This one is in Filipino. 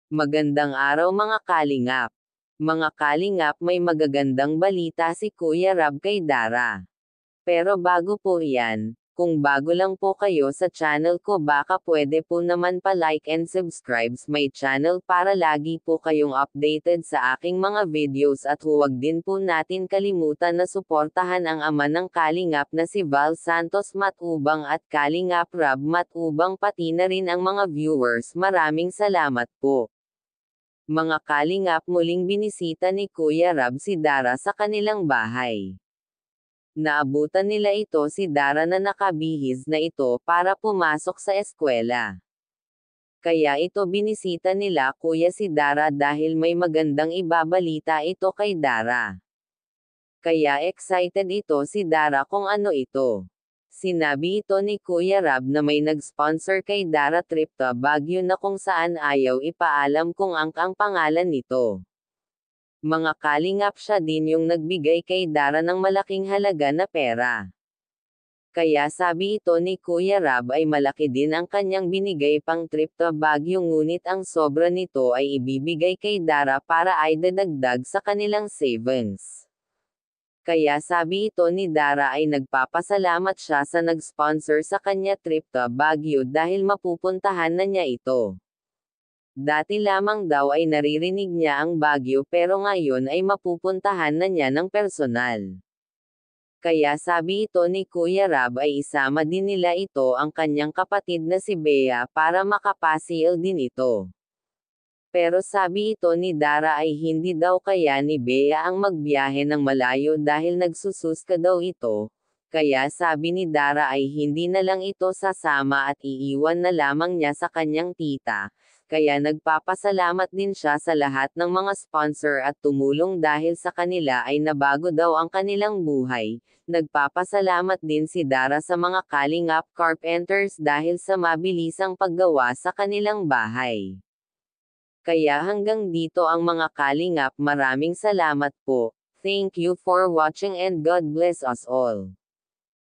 Magandang araw mga kalingap. Mga kalingap, may magagandang balita si Kuya Rab kay Dara. Pero bago po yan, kung bago lang po kayo sa channel ko, baka pwede po naman pa-like and subscribe my channel para lagi po kayong updated sa aking mga videos, at huwag din po natin kalimutan na suportahan ang ama ng kalingap na si Val Santos Matubang at Kalingap Rab Matubang, pati na rin ang mga viewers. Maraming salamat po. Mga kalingap, muling binisita ni Kuya Rab si Dara sa kanilang bahay. Naabutan nila ito si Dara na nakabihis na ito para pumasok sa eskwela. Kaya ito binisita nila Kuya si Dara dahil may magandang ibabalita ito kay Dara. Kaya excited ito si Dara kung ano ito. Sinabi ito ni Kuya Rab na may nag-sponsor kay Dara trip to Baguio na kung saan ayaw ipaalam kung ang pangalan nito. Mga kalingap, siya din yung nagbigay kay Dara ng malaking halaga na pera. Kaya sabi ito ni Kuya Rab ay malaki din ang kanyang binigay pang trip to Baguio, ngunit ang sobra nito ay ibibigay kay Dara para ay dadagdag sa kanilang savings. Kaya sabi ito ni Dara ay nagpapasalamat siya sa nag-sponsor sa kanya trip to Baguio dahil mapupuntahan na niya ito. Dati lamang daw ay naririnig niya ang Baguio, pero ngayon ay mapupuntahan na niya ng personal. Kaya sabi ito ni Kuya Rab ay isama din nila ito ang kanyang kapatid na si Bea para makapasil din ito. Pero sabi ito ni Dara ay hindi daw kaya ni Bea ang magbiyahe ng malayo dahil nagsususka daw ito. Kaya sabi ni Dara ay hindi na lang ito sasama at iiwan na lamang niya sa kanyang tita. Kaya nagpapasalamat din siya sa lahat ng mga sponsor at tumulong dahil sa kanila ay nabago daw ang kanilang buhay. Nagpapasalamat din si Dara sa mga kalingap carpenters dahil sa mabilisang paggawa sa kanilang bahay. Kaya hanggang dito ang mga kalingap, maraming salamat po. Thank you for watching and God bless us all.